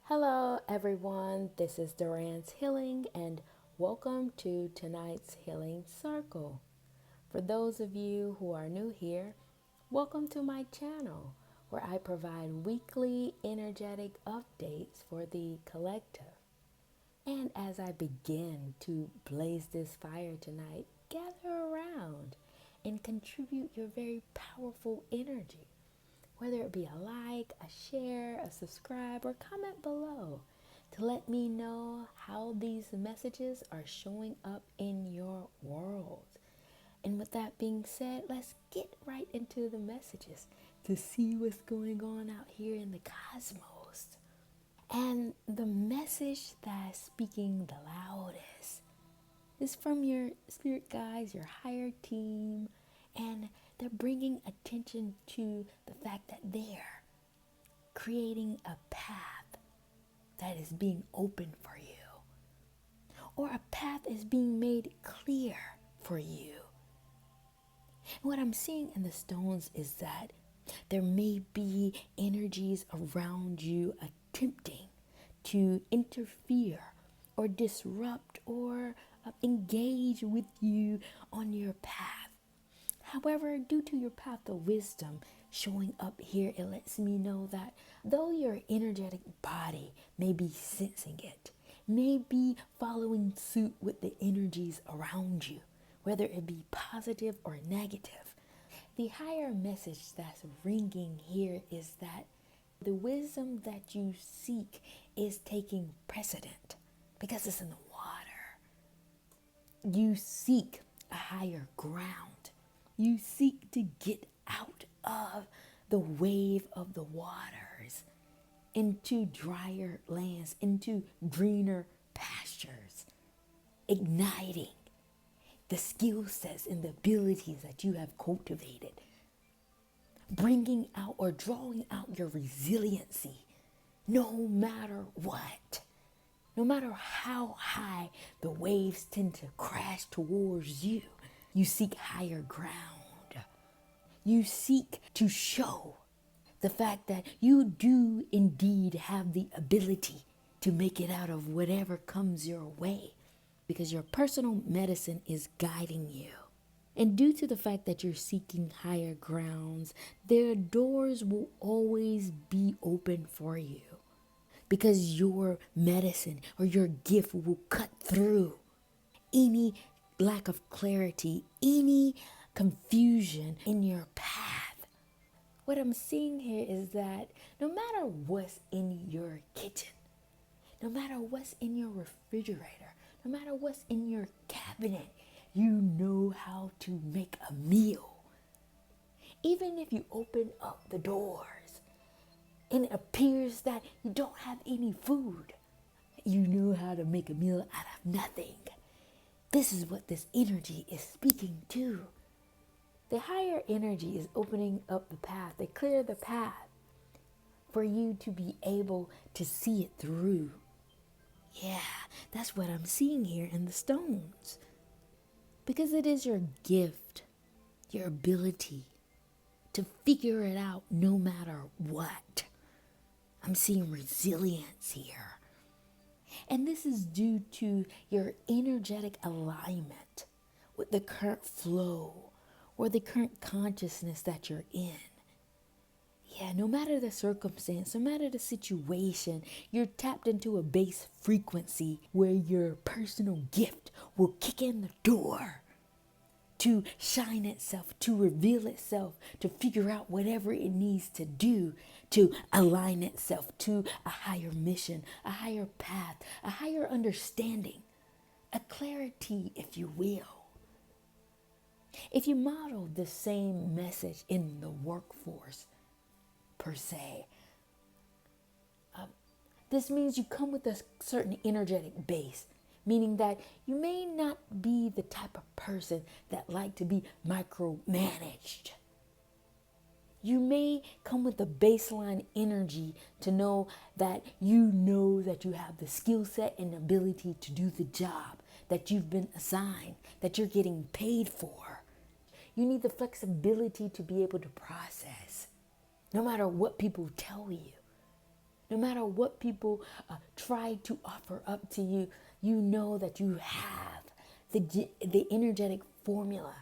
Hello, everyone. This is Duran's Healing, and welcome to tonight's Healing Circle. For those of you who are new here, welcome to my channel where I provide weekly energetic updates for the collective. And as I begin to blaze this fire tonight, gather around and contribute your very powerful energy. Whether it be a like, a share, a subscribe, or comment below to let me know how these messages are showing up in your world. And with that being said, let's get right into the messages to see what's going on out here in the cosmos. And the message that's speaking the loudest is from your spirit guides, your higher team, and they're bringing attention to the fact that they're creating a path that is being opened for you, or a path is being made clear for you. And what I'm seeing in the stones is that there may be energies around you attempting to interfere or disrupt or engage with you on your path. However, due to your path of wisdom showing up here, it lets me know that though your energetic body may be sensing it, may be following suit with the energies around you, whether it be positive or negative, the higher message that's ringing here is that the wisdom that you seek is taking precedent because it's in the water. You seek a higher ground. You seek to get out of the wave of the waters into drier lands, into greener pastures, igniting the skill sets and the abilities that you have cultivated, bringing out or drawing out your resiliency no matter what. No matter how high the waves tend to crash towards you, you seek higher ground. You seek to show the fact that you do indeed have the ability to make it out of whatever comes your way, because your personal medicine is guiding you. And due to the fact that you're seeking higher grounds, their doors will always be open for you, because your medicine or your gift will cut through any lack of clarity, any confusion in your path. What I'm seeing here is that no matter what's in your kitchen, no matter what's in your refrigerator, no matter what's in your cabinet, you know how to make a meal. Even if you open up the doors and it appears that you don't have any food, you know how to make a meal out of nothing. This is what this energy is speaking to. The higher energy is opening up the path. They clear the path for you to be able to see it through. Yeah, that's what I'm seeing here in the stones. Because it is your gift, your ability to figure it out no matter what. I'm seeing resilience here. And this is due to your energetic alignment with the current flow or the current consciousness that you're in. Yeah, no matter the circumstance, no matter the situation, you're tapped into a base frequency where your personal gift will kick in the door to shine itself, to reveal itself, to figure out whatever it needs to do to align itself to a higher mission, a higher path, a higher understanding, a clarity, if you will. If you model the same message in the workforce, per se, this means you come with a certain energetic base, meaning that you may not be the type of person that like to be micromanaged. You may come with a baseline energy to know that you have the skill set and ability to do the job that you've been assigned, that you're getting paid for. You need the flexibility to be able to process, no matter what people tell you. No matter what people try to offer up to you, you know that you have the energetic formula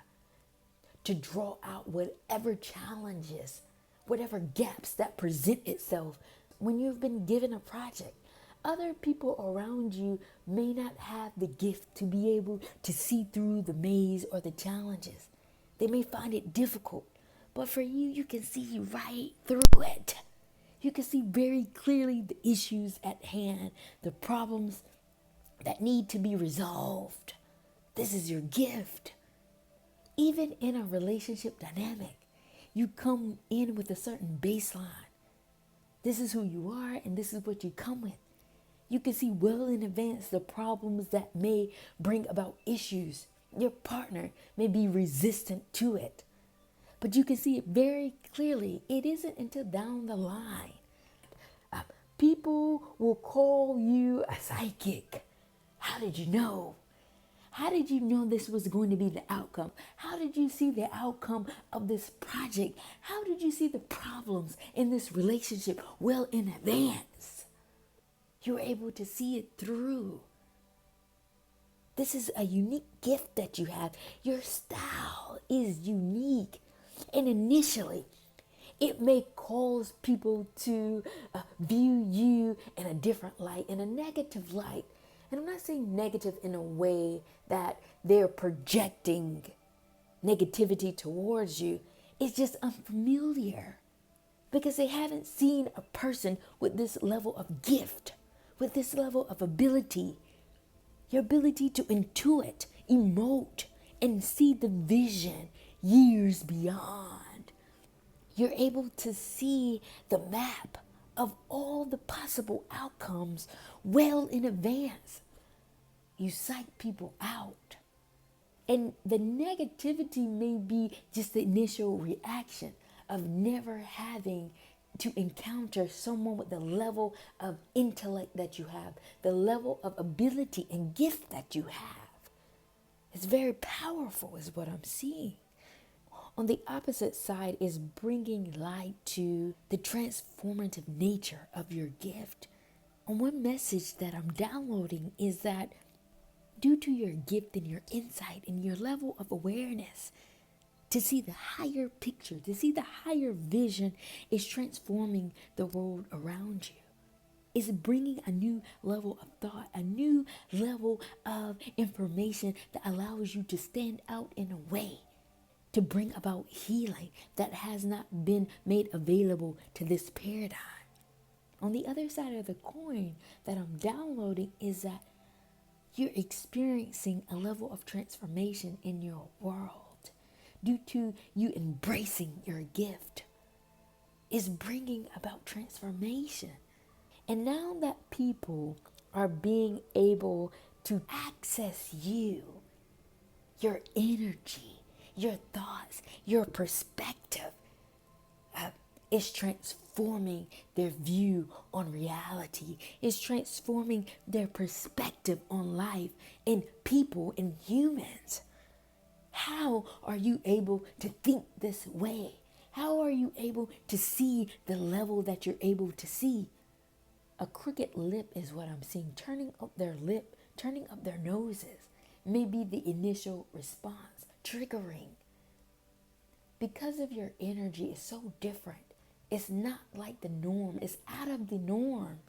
to draw out whatever challenges, whatever gaps that present itself when you've been given a project. Other people around you may not have the gift to be able to see through the maze or the challenges. They may find it difficult, but for you, you can see right through it. You can see very clearly the issues at hand, the problems that need to be resolved. This is your gift. Even in a relationship dynamic, you come in with a certain baseline. This is who you are, and this is what you come with. You can see well in advance the problems that may bring about issues. Your partner may be resistant to it, but you can see it very clearly. It isn't until down the line. People will call you a psychic. How did you know? How did you know this was going to be the outcome? How did you see the outcome of this project? How did you see the problems in this relationship well in advance? You're able to see it through. This is a unique gift that you have. Your style is unique. And initially, it may cause people to view you in a different light, in a negative light. And I'm not saying negative in a way that they're projecting negativity towards you. It's just unfamiliar because they haven't seen a person with this level of gift, with this level of ability, your ability to intuit, emote, and see the vision years beyond. You're able to see the map of all the possible outcomes well in advance. You psych people out. And the negativity may be just the initial reaction of never having to encounter someone with the level of intellect that you have, the level of ability and gift that you have. It's very powerful is what I'm seeing. On the opposite side is bringing light to the transformative nature of your gift. And one message that I'm downloading is that due to your gift and your insight and your level of awareness, to see the higher picture, to see the higher vision is transforming the world around you. It's bringing a new level of thought, a new level of information that allows you to stand out in a way to bring about healing that has not been made available to this paradigm. On the other side of the coin that I'm downloading is that you're experiencing a level of transformation in your world due to you embracing your gift. Is bringing about transformation. And now that people are being able to access you, your energy, your thoughts, your perspective is transforming their view on reality. It's transforming their perspective on life and people and humans. How are you able to think this way? How are you able to see the level that you're able to see? A crooked lip is what I'm seeing. Turning up their lip, turning up their noses may be the initial response, triggering. Because of your energy is so different. It's not like the norm. It's out of the norm.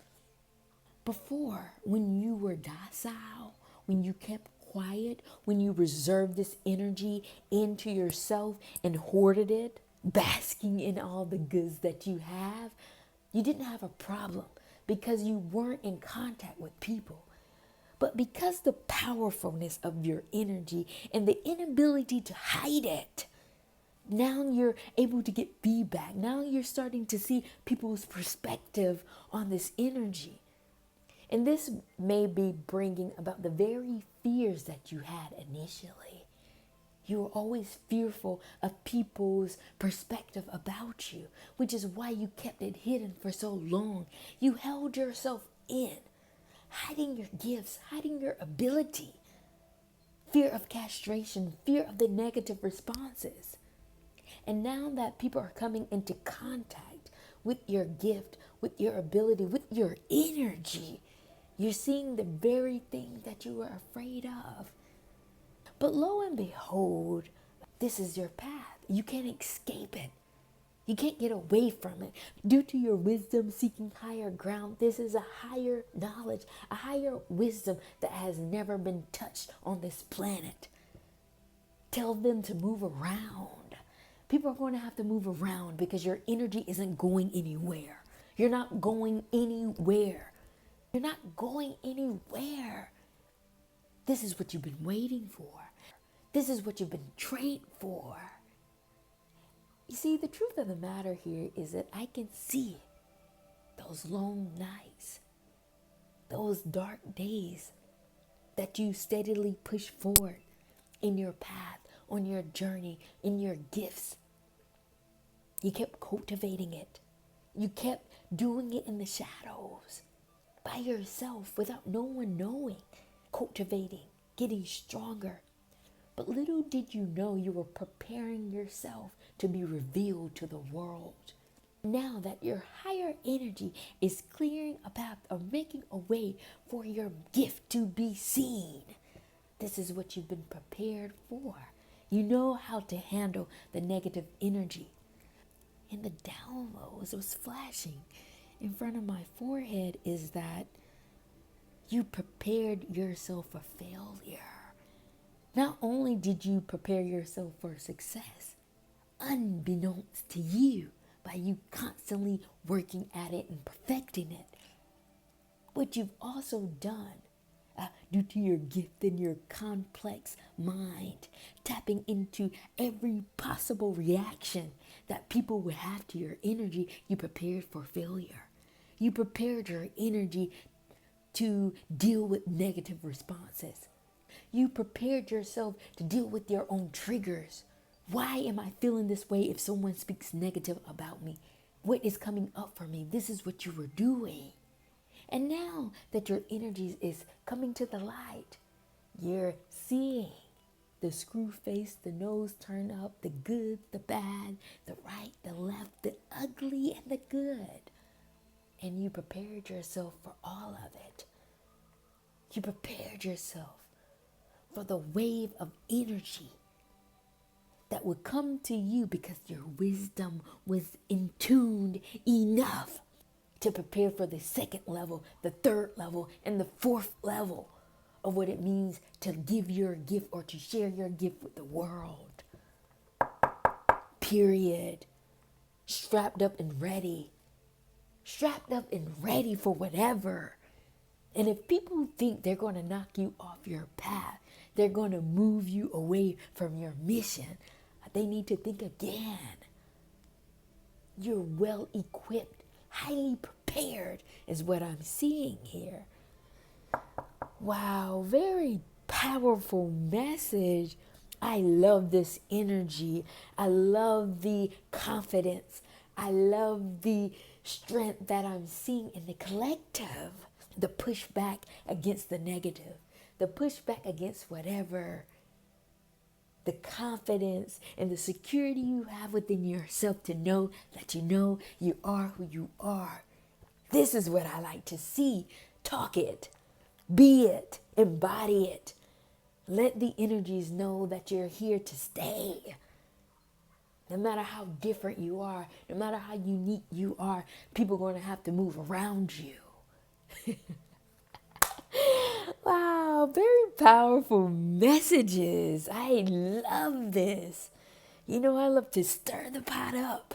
Before, when you were docile, when you kept quiet, when you reserved this energy into yourself and hoarded it, basking in all the goods that you have, you didn't have a problem because you weren't in contact with people. But because the powerfulness of your energy and the inability to hide it, now you're able to get feedback. Now you're starting to see people's perspective on this energy. And this may be bringing about the very fears that you had initially. You were always fearful of people's perspective about you, which is why you kept it hidden for so long. You held yourself in, hiding your gifts, hiding your ability. Fear of castration, fear of the negative responses. And now that people are coming into contact with your gift, with your ability, with your energy. You're seeing the very thing that you were afraid of. But lo and behold, this is your path. You can't escape it. You can't get away from it. Due to your wisdom seeking higher ground, this is a higher knowledge, a higher wisdom that has never been touched on this planet. Tell them to move around. People are going to have to move around because your energy isn't going anywhere. You're not going anywhere. You're not going anywhere. This is what you've been waiting for. This is what you've been trained for. You see, the truth of the matter here is that I can see those long nights, those dark days that you steadily push forward in your path, on your journey, in your gifts. You kept cultivating it. You kept doing it in the shadows, by yourself, without no one knowing, cultivating, getting stronger. But little did you know you were preparing yourself to be revealed to the world. Now that your higher energy is clearing a path or making a way for your gift to be seen, this is what you've been prepared for. You know how to handle the negative energy. And the downloads was flashing in front of my forehead is that you prepared yourself for failure. Not only did you prepare yourself for success, unbeknownst to you, by you constantly working at it and perfecting it, what you've also done, due to your gift and your complex mind, tapping into every possible reaction that people would have to your energy, you prepared for failure. You prepared your energy to deal with negative responses. You prepared yourself to deal with your own triggers. Why am I feeling this way if someone speaks negative about me? What is coming up for me? This is what you were doing. And now that your energy is coming to the light, you're seeing the screw face, the nose turn up, the good, the bad, the right, the left, the ugly, and the good. And you prepared yourself for all of it. You prepared yourself for the wave of energy that would come to you because your wisdom was in tuned enough to prepare for the second level, the third level, and the fourth level of what it means to give your gift or to share your gift with the world. Period. Strapped up and ready. Strapped up and ready for whatever. And if people think they're going to knock you off your path, they're going to move you away from your mission, they need to think again. You're well equipped, highly prepared is what I'm seeing here. Wow, very powerful message. I love this energy. I love the confidence. I love the strength that I'm seeing in the collective. The pushback against the negative. The pushback against whatever. The confidence and the security you have within yourself to know that you are who you are. This is what I like to see. Talk it. Be it. Embody it. Let the energies know that you're here to stay. No matter how different you are, no matter how unique you are, people are going to have to move around you. Wow, very powerful messages. I love this. You know, I love to stir the pot up.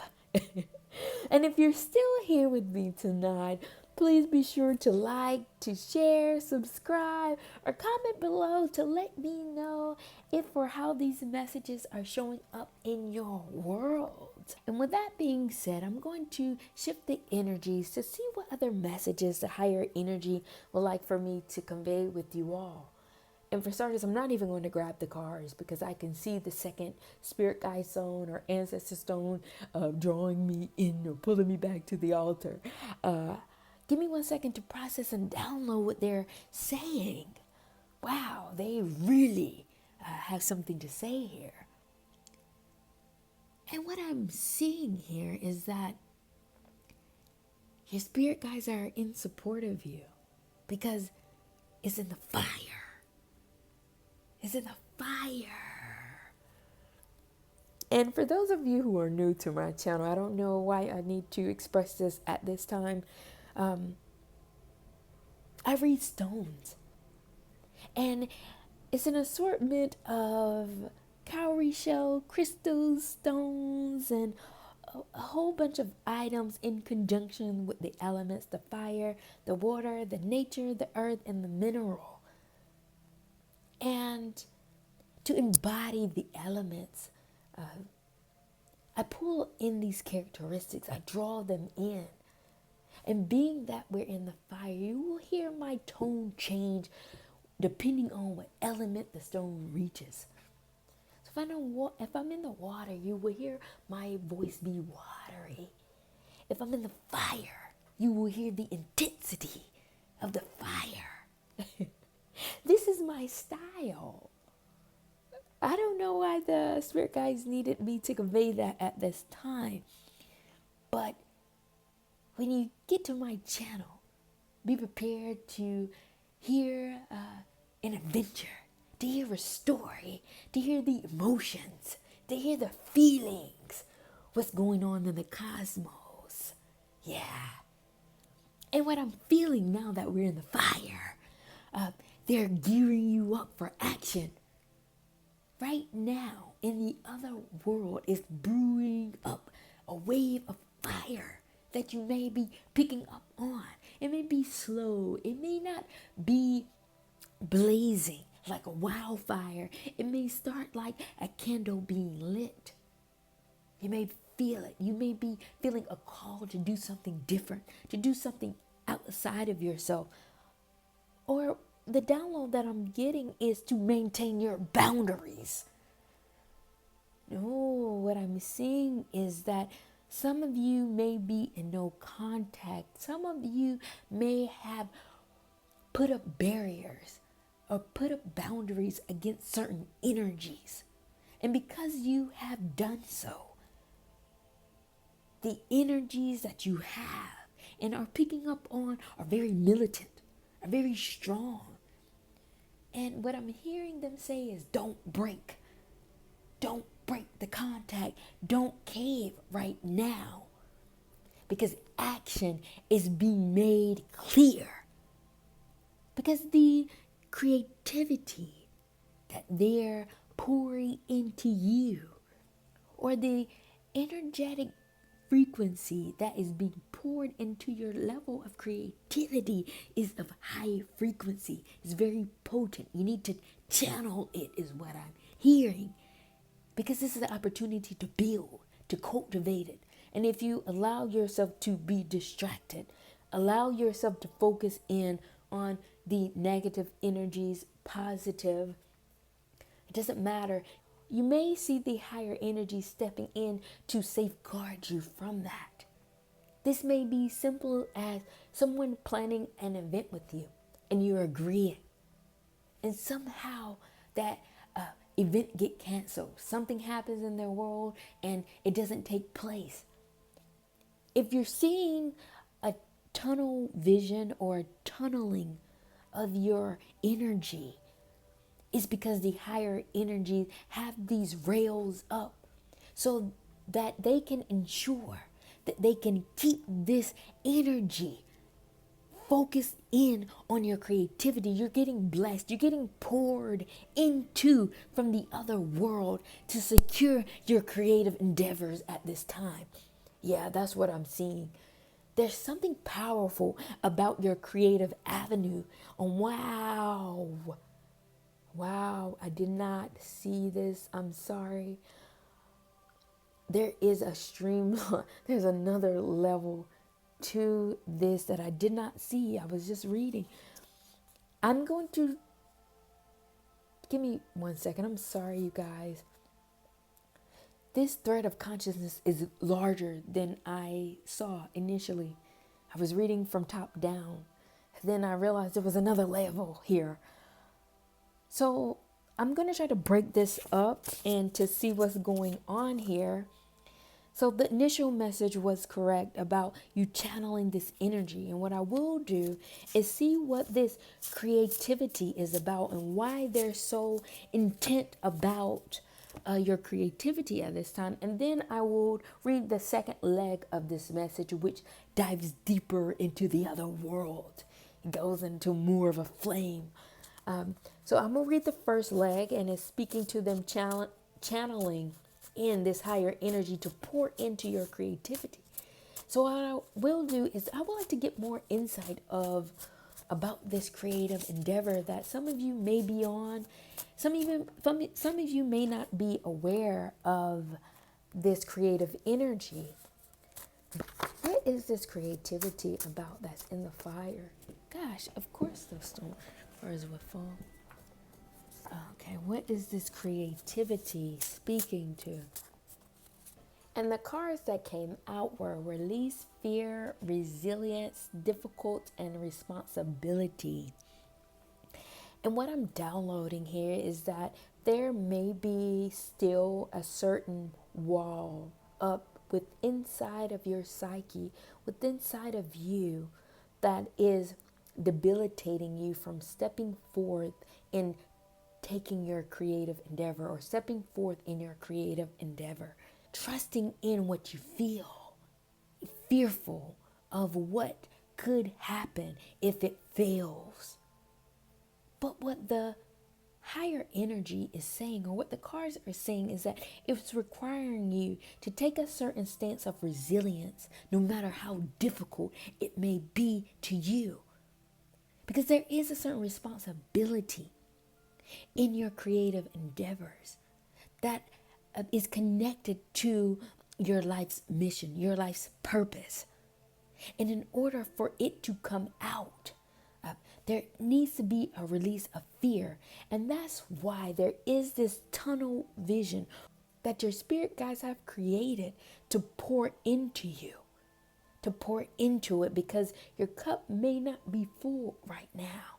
And if you're still here with me tonight, please be sure to like, to share, subscribe, or comment below to let me know if or how these messages are showing up in your world. And with that being said, I'm going to shift the energies to see what other messages the higher energy would like for me to convey with you all. And for starters, I'm not even going to grab the cards because I can see the second spirit guide stone or ancestor stone drawing me in or pulling me back to the altar. Give me 1 second to process and download what they're saying. Wow, they really have something to say here. And what I'm seeing here is that Your spirit guides are in support of you because it's in the fire. It's in the fire. And for those of you who are new to my channel, I don't know why I need to express this at this time. I read stones. And it's an assortment of cowrie shell, crystals, stones, and a whole bunch of items in conjunction with the elements, the fire, the water, the nature, the earth, and the mineral. And to embody the elements, I pull in these characteristics, I draw them in. And being that we're in the fire, you will hear my tone change depending on what element the stone reaches. So if I'm in the water, you will hear my voice be watery. If I'm in the fire, you will hear the intensity of the fire. This is my style. I don't know why the spirit guides needed me to convey that at this time. But when you get to my channel, be prepared to hear an adventure, to hear a story, to hear the emotions, to hear the feelings, what's going on in the cosmos. Yeah. And what I'm feeling now that we're in the fire, they're gearing you up for action. Right now, in the other world, is brewing up a wave of fire that you may be picking up on. It may be slow. It may not be blazing like a wildfire. It may start like a candle being lit. You may feel it. You may be feeling a call to do something different, to do something outside of yourself. Or the download that I'm getting is to maintain your boundaries. No, what I'm seeing is that some of you may be in no contact. Some of you may have put up barriers or put up boundaries against certain energies. And because you have done so, the energies that you have and are picking up on are very militant, are very strong. And what I'm hearing them say is don't break. Don't break the contact. Don't cave right now. Because action is being made clear. Because the creativity that they're pouring into you, or the energetic frequency that is being poured into your level of creativity, is of high frequency. It's very potent. You need to channel it, is what I'm hearing. Because this is the opportunity to build, to cultivate it. And if you allow yourself to be distracted, allow yourself to focus in on the negative energies, positive, it doesn't matter. You may see the higher energy stepping in to safeguard you from that. This may be simple as someone planning an event with you and you're agreeing. And somehow that event get canceled. Something happens in their world and it doesn't take place. If you're seeing a tunnel vision or a tunneling of your energy, it's because the higher energies have these rails up so that they can ensure that they can keep this energy focused in on your creativity. You're getting blessed. You're getting poured into from the other world to secure your creative endeavors at this time. Yeah, that's what I'm seeing. There's something powerful about your creative avenue. And wow, I did not see this. I'm sorry. There is a stream. There's another level to this that I did not see. I was just reading. I'm going to give me 1 second. I'm sorry, you guys. This thread of consciousness is larger than I saw initially. I was reading from top down. Then I realized there was another level here. So I'm going to try to break this up and to see what's going on here. So the initial message was correct about you channeling this energy. And what I will do is see what this creativity is about and why they're so intent about your creativity at this time. And then I will read the second leg of this message, which dives deeper into the other world. It goes into more of a flame. So I'm going to read the first leg, and it's speaking to them channeling in this higher energy to pour into your creativity. So what I will do is I would like to get more insight of about this creative endeavor that some of you may be on. Some of you may not be aware of this creative energy. What is this creativity about that's in the fire? Gosh, of course those stars would fall. Okay, what is this creativity speaking to? And the cards that came out were release, fear, resilience, difficult, and responsibility. And what I'm downloading here is that there may be still a certain wall up with inside of your psyche, with inside of you, that is debilitating you from stepping forth in taking your creative endeavor or stepping forth in your creative endeavor, trusting in what you feel, fearful of what could happen if it fails. But what the higher energy is saying, or what the cards are saying, is that it's requiring you to take a certain stance of resilience, no matter how difficult it may be to you. Because there is a certain responsibility in your creative endeavors that is connected to your life's mission, your life's purpose. And in order for it to come out, there needs to be a release of fear. And that's why there is this tunnel vision that your spirit guides have created to pour into you, to pour into it, because your cup may not be full right now.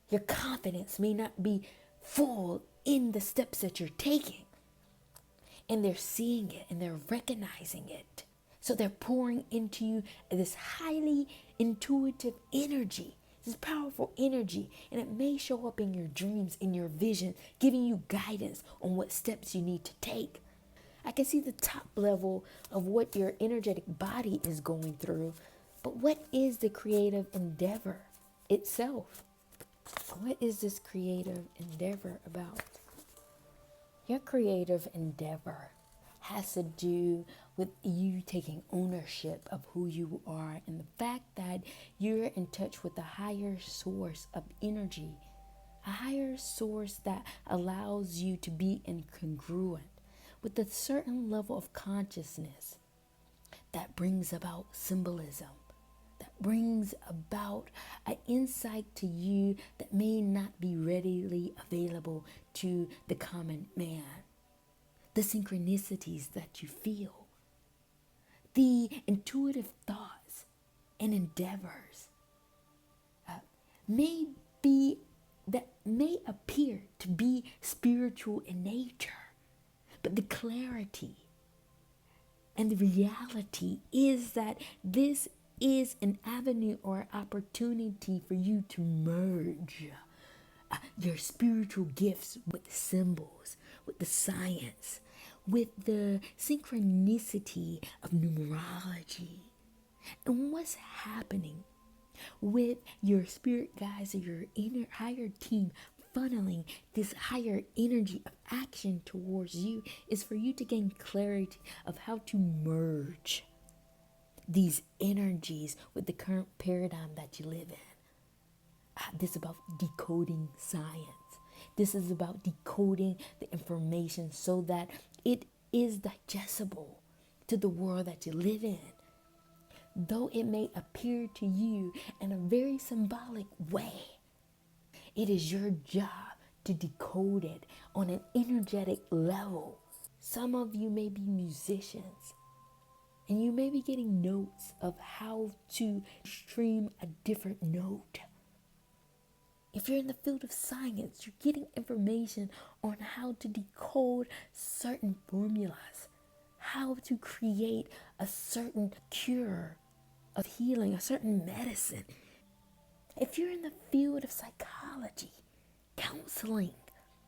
Your confidence may not be full in the steps that you're taking. And they're seeing it and they're recognizing it. So they're pouring into you this highly intuitive energy, this powerful energy. And it may show up in your dreams, in your vision, giving you guidance on what steps you need to take. I can see the top level of what your energetic body is going through. But what is the creative endeavor itself? What is this creative endeavor about? Your creative endeavor has to do with you taking ownership of who you are and the fact that you're in touch with a higher source of energy, a higher source that allows you to be incongruent with a certain level of consciousness that brings about symbolism, that brings about an insight to you that may not be readily available to the common man. The synchronicities that you feel, the intuitive thoughts and endeavors may appear to be spiritual in nature, but the clarity and the reality is that this is an avenue or opportunity for you to merge your spiritual gifts with the symbols, with the science, with the synchronicity of numerology. And what's happening with your spirit guides or your inner higher team funneling this higher energy of action towards you is for you to gain clarity of how to merge these energies with the current paradigm that you live in. This is about decoding science. This is about decoding the information so that it is digestible to the world that you live in. Though it may appear to you in a very symbolic way, it is your job to decode it on an energetic level. Some of you may be musicians, and you may be getting notes of how to stream a different note. If you're in the field of science, you're getting information on how to decode certain formulas, how to create a certain cure of healing, a certain medicine. If you're in the field of psychology, counseling,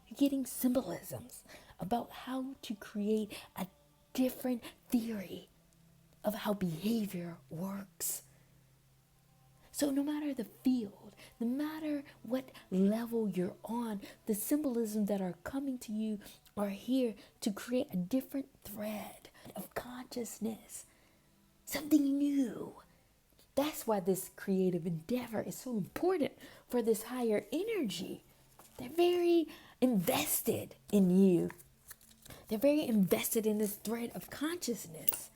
you're getting symbolisms about how to create a different theory of how behavior works. So no matter the field, no matter what level you're on, the symbolisms that are coming to you are here to create a different thread of consciousness, something new. That's why this creative endeavor is so important for this higher energy. They're very invested in you. They're very invested in this thread of consciousness.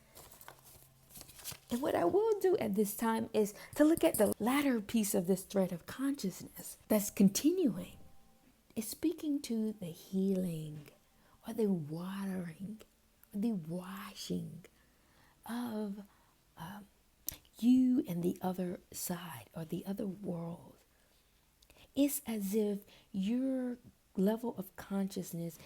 And what I will do at this time is to look at the latter piece of this thread of consciousness that's continuing. It's speaking to the healing or the watering or the washing of you and the other side or the other world. It's as if your level of consciousness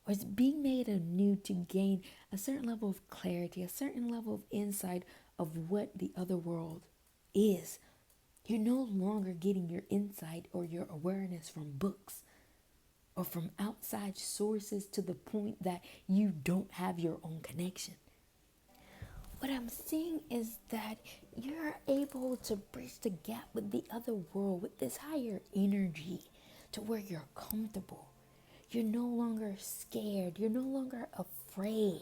is being made anew to gain a certain level of clarity, a certain level of insight of what the other world is. You're no longer getting your insight or your awareness from books or from outside sources to the point that you don't have your own connection. What I'm seeing is that you're able to bridge the gap with the other world, with this higher energy, to where you're comfortable. You're no longer scared. You're no longer afraid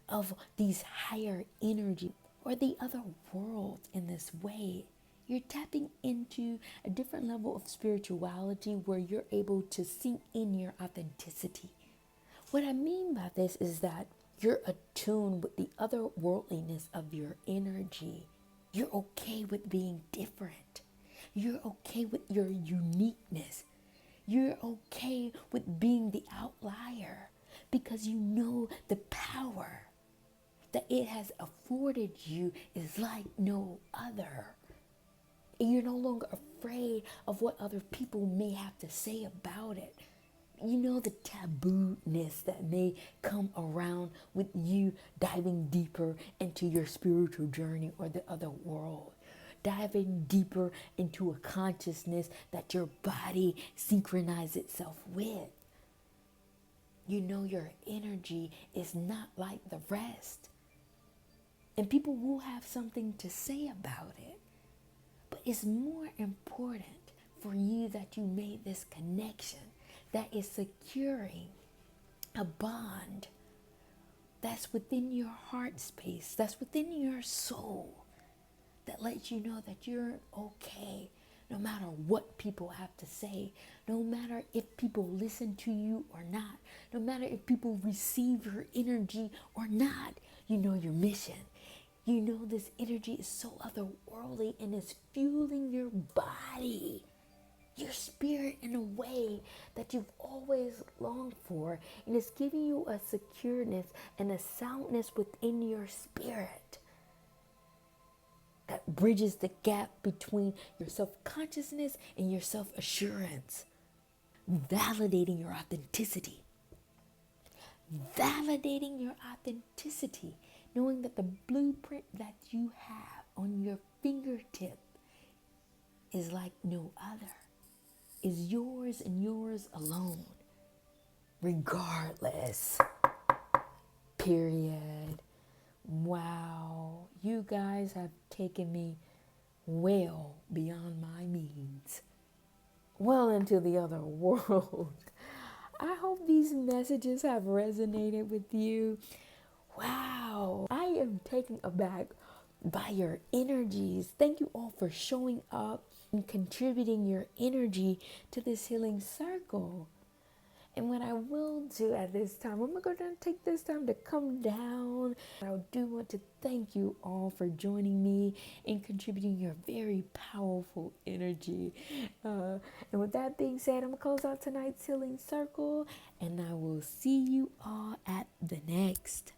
of these higher energy or the other world in this way. You're tapping into a different level of spirituality where you're able to sink in your authenticity. What I mean by this is that you're attuned with the otherworldliness of your energy. You're okay with being different. You're okay with your uniqueness. You're okay with being the outlier because you know the power that it has afforded you is like no other. And you're no longer afraid of what other people may have to say about it. You know the taboo-ness that may come around with you diving deeper into your spiritual journey or the other world. Diving deeper into a consciousness that your body synchronizes itself with. You know your energy is not like the rest. And people will have something to say about it. But it's more important for you that you made this connection that is securing a bond that's within your heart space, that's within your soul, that lets you know that you're okay no matter what people have to say, no matter if people listen to you or not, no matter if people receive your energy or not. You know your mission. You know this energy is so otherworldly and it's fueling your body, your spirit, in a way that you've always longed for. And it's giving you a secureness and a soundness within your spirit that bridges the gap between your self-consciousness and your self-assurance. Validating your authenticity. Validating your authenticity. Knowing that the blueprint that you have on your fingertip is like no other. Is yours and yours alone. Regardless. Period. Wow. You guys have taken me well beyond my means. Well into the other world. I hope these messages have resonated with you. Wow, I am taken aback by your energies. Thank you all for showing up and contributing your energy to this healing circle. And what I will do at this time, I'm going to take this time to come down. I do want to thank you all for joining me and contributing your very powerful energy. And with that being said, I'm going to close out tonight's healing circle, and I will see you all at the next.